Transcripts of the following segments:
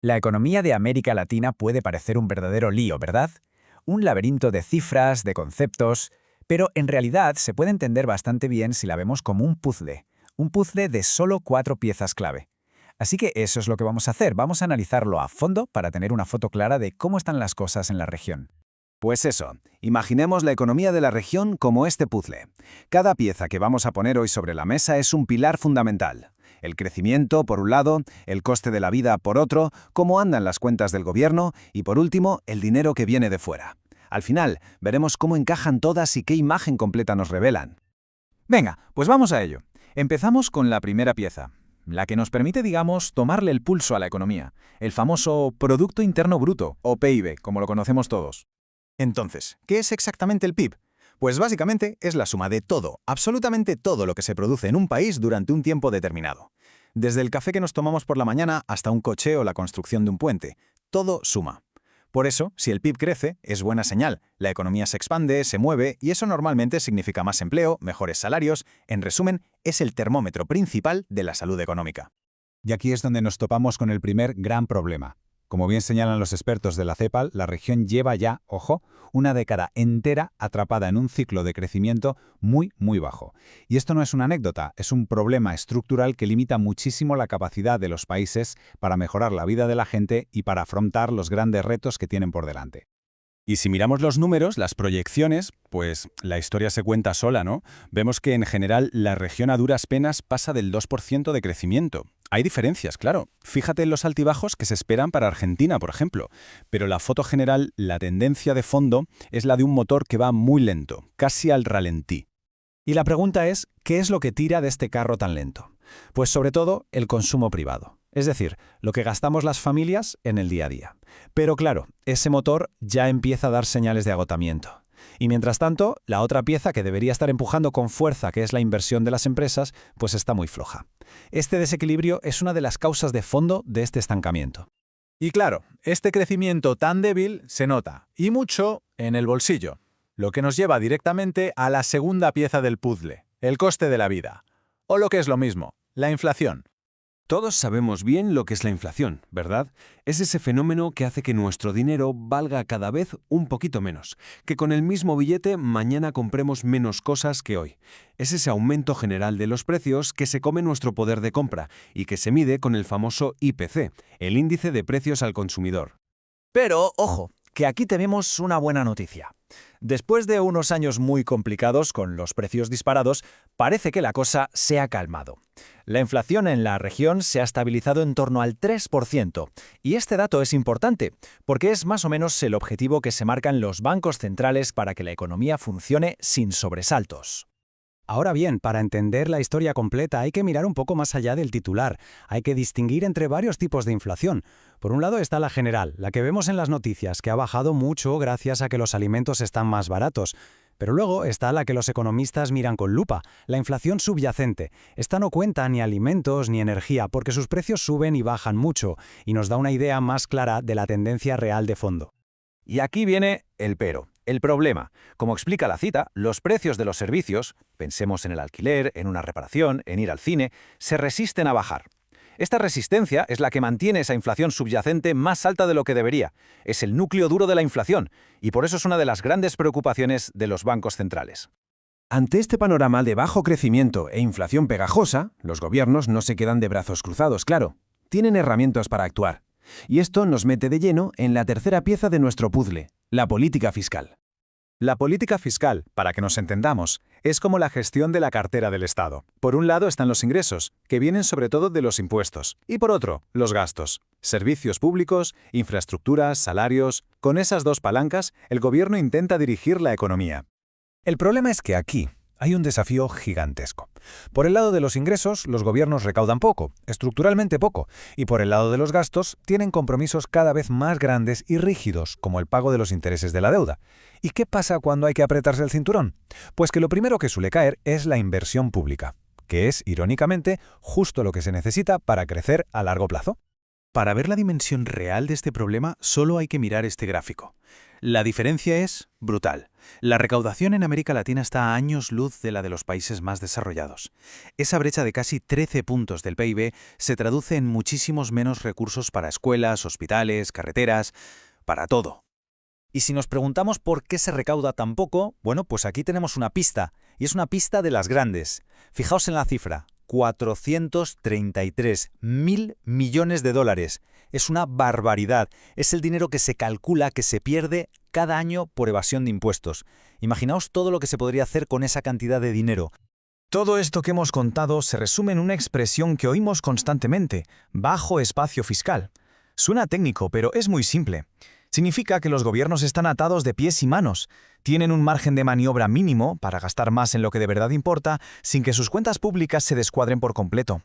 La economía de América Latina puede parecer un verdadero lío, ¿verdad? Un laberinto de cifras, de conceptos, pero en realidad se puede entender bastante bien si la vemos como un puzzle de solo 4 piezas clave. Así que eso es lo que vamos a hacer, vamos a analizarlo a fondo para tener una foto clara de cómo están las cosas en la región. Pues eso, imaginemos la economía de la región como este puzzle. Cada pieza que vamos a poner hoy sobre la mesa es un pilar fundamental. El crecimiento, por un lado, el coste de la vida, por otro, cómo andan las cuentas del gobierno y, por último, el dinero que viene de fuera. Al final, veremos cómo encajan todas y qué imagen completa nos revelan. Venga, pues vamos a ello. Empezamos con la primera pieza, la que nos permite, digamos, tomarle el pulso a la economía, el famoso Producto Interno Bruto, o PIB, como lo conocemos todos. Entonces, ¿qué es exactamente el PIB? Pues básicamente es la suma de todo, absolutamente todo lo que se produce en un país durante un tiempo determinado. Desde el café que nos tomamos por la mañana hasta un coche o la construcción de un puente, todo suma. Por eso, si el PIB crece, es buena señal, la economía se expande, se mueve y eso normalmente significa más empleo, mejores salarios, en resumen, es el termómetro principal de la salud económica. Y aquí es donde nos topamos con el primer gran problema. Como bien señalan los expertos de la CEPAL, la región lleva ya, ojo, una década entera atrapada en un ciclo de crecimiento muy bajo. Y esto no es una anécdota, es un problema estructural que limita muchísimo la capacidad de los países para mejorar la vida de la gente y para afrontar los grandes retos que tienen por delante. Y si miramos los números, las proyecciones, pues la historia se cuenta sola, ¿no? Vemos que en general la región a duras penas pasa del 2% de crecimiento. Hay diferencias, claro. Fíjate en los altibajos que se esperan para Argentina, por ejemplo. Pero la foto general, la tendencia de fondo, es la de un motor que va muy lento, casi al ralentí. Y la pregunta es, ¿qué es lo que tira de este carro tan lento? Pues sobre todo el consumo privado. Es decir, lo que gastamos las familias en el día a día. Pero claro, ese motor ya empieza a dar señales de agotamiento. Y mientras tanto, la otra pieza que debería estar empujando con fuerza, que es la inversión de las empresas, pues está muy floja. Este desequilibrio es una de las causas de fondo de este estancamiento. Y claro, este crecimiento tan débil se nota, y mucho, en el bolsillo. Lo que nos lleva directamente a la segunda pieza del puzzle, el coste de la vida. O lo que es lo mismo, la inflación. Todos sabemos bien lo que es la inflación, ¿verdad? Es ese fenómeno que hace que nuestro dinero valga cada vez un poquito menos, que con el mismo billete mañana compremos menos cosas que hoy. Es ese aumento general de los precios que se come nuestro poder de compra y que se mide con el famoso IPC, el índice de precios al consumidor. Pero, ojo, que aquí tenemos una buena noticia. Después de unos años muy complicados con los precios disparados, parece que la cosa se ha calmado. La inflación en la región se ha estabilizado en torno al 3%, y este dato es importante, porque es más o menos el objetivo que se marcan los bancos centrales para que la economía funcione sin sobresaltos. Ahora bien, para entender la historia completa hay que mirar un poco más allá del titular. Hay que distinguir entre varios tipos de inflación. Por un lado está la general, la que vemos en las noticias, que ha bajado mucho gracias a que los alimentos están más baratos. Pero luego está la que los economistas miran con lupa, la inflación subyacente. Esta no cuenta ni alimentos ni energía, porque sus precios suben y bajan mucho, y nos da una idea más clara de la tendencia real de fondo. Y aquí viene el pero. El problema, como explica la cita, los precios de los servicios, pensemos en el alquiler, en una reparación, en ir al cine, se resisten a bajar. Esta resistencia es la que mantiene esa inflación subyacente más alta de lo que debería. Es el núcleo duro de la inflación, y por eso es una de las grandes preocupaciones de los bancos centrales. Ante este panorama de bajo crecimiento e inflación pegajosa, los gobiernos no se quedan de brazos cruzados, claro. Tienen herramientas para actuar. Y esto nos mete de lleno en la tercera pieza de nuestro puzzle, la política fiscal. La política fiscal, para que nos entendamos, es como la gestión de la cartera del Estado. Por un lado están los ingresos, que vienen sobre todo de los impuestos, y por otro, los gastos. Servicios públicos, infraestructuras, salarios. Con esas dos palancas, el gobierno intenta dirigir la economía. El problema es que aquí hay un desafío gigantesco. Por el lado de los ingresos, los gobiernos recaudan poco, estructuralmente poco, y por el lado de los gastos, tienen compromisos cada vez más grandes y rígidos, como el pago de los intereses de la deuda. ¿Y qué pasa cuando hay que apretarse el cinturón? Pues que lo primero que suele caer es la inversión pública, que es, irónicamente, justo lo que se necesita para crecer a largo plazo. Para ver la dimensión real de este problema, solo hay que mirar este gráfico. La diferencia es brutal. La recaudación en América Latina está a años luz de la de los países más desarrollados. Esa brecha de casi 13 puntos del PIB se traduce en muchísimos menos recursos para escuelas, hospitales, carreteras, para todo. Y si nos preguntamos por qué se recauda tan poco, bueno, pues aquí tenemos una pista, y es una pista de las grandes. Fijaos en la cifra, 433.000 millones de dólares. Es una barbaridad. Es el dinero que se calcula que se pierde cada año por evasión de impuestos. Imaginaos todo lo que se podría hacer con esa cantidad de dinero. Todo esto que hemos contado se resume en una expresión que oímos constantemente, bajo espacio fiscal. Suena técnico, pero es muy simple. Significa que los gobiernos están atados de pies y manos, tienen un margen de maniobra mínimo para gastar más en lo que de verdad importa, sin que sus cuentas públicas se descuadren por completo.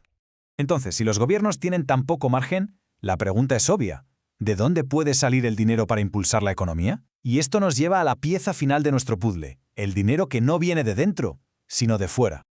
Entonces, si los gobiernos tienen tan poco margen, la pregunta es obvia. ¿De dónde puede salir el dinero para impulsar la economía? Y esto nos lleva a la pieza final de nuestro puzzle, el dinero que no viene de dentro, sino de fuera.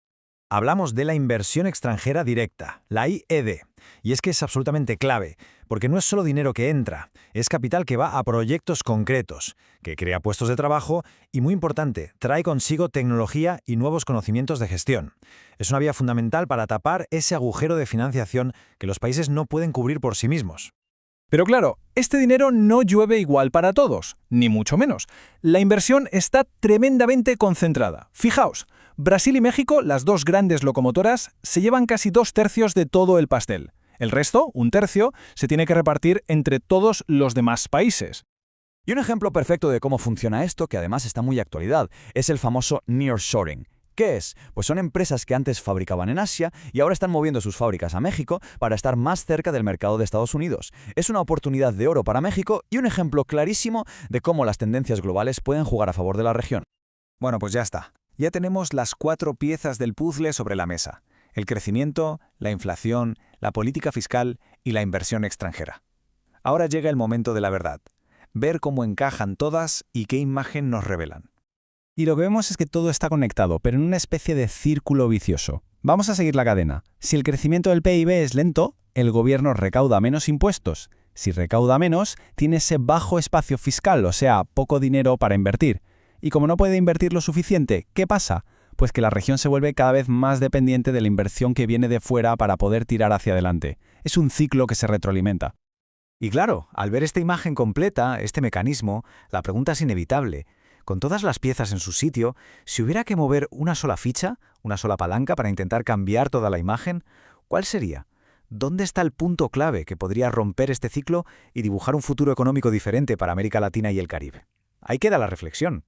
Hablamos de la inversión extranjera directa, la IED, y es que es absolutamente clave, porque no es solo dinero que entra, es capital que va a proyectos concretos, que crea puestos de trabajo y, muy importante, trae consigo tecnología y nuevos conocimientos de gestión. Es una vía fundamental para tapar ese agujero de financiación que los países no pueden cubrir por sí mismos. Pero claro, este dinero no llueve igual para todos, ni mucho menos. La inversión está tremendamente concentrada. Fijaos, Brasil y México, las dos grandes locomotoras, se llevan casi 2/3 de todo el pastel. El resto, 1/3, se tiene que repartir entre todos los demás países. Y un ejemplo perfecto de cómo funciona esto, que además está muy de actualidad, es el famoso nearshoring. ¿Qué es? Pues son empresas que antes fabricaban en Asia y ahora están moviendo sus fábricas a México para estar más cerca del mercado de Estados Unidos. Es una oportunidad de oro para México y un ejemplo clarísimo de cómo las tendencias globales pueden jugar a favor de la región. Bueno, pues ya está. Ya tenemos las 4 piezas del puzzle sobre la mesa. El crecimiento, la inflación, la política fiscal y la inversión extranjera. Ahora llega el momento de la verdad. Ver cómo encajan todas y qué imagen nos revelan. Y lo que vemos es que todo está conectado, pero en una especie de círculo vicioso. Vamos a seguir la cadena. Si el crecimiento del PIB es lento, el gobierno recauda menos impuestos. Si recauda menos, tiene ese bajo espacio fiscal, o sea, poco dinero para invertir. Y como no puede invertir lo suficiente, ¿qué pasa? Pues que la región se vuelve cada vez más dependiente de la inversión que viene de fuera para poder tirar hacia adelante. Es un ciclo que se retroalimenta. Y claro, al ver esta imagen completa, este mecanismo, la pregunta es inevitable. Con todas las piezas en su sitio, si hubiera que mover una sola ficha, una sola palanca para intentar cambiar toda la imagen, ¿cuál sería? ¿Dónde está el punto clave que podría romper este ciclo y dibujar un futuro económico diferente para América Latina y el Caribe? Ahí queda la reflexión.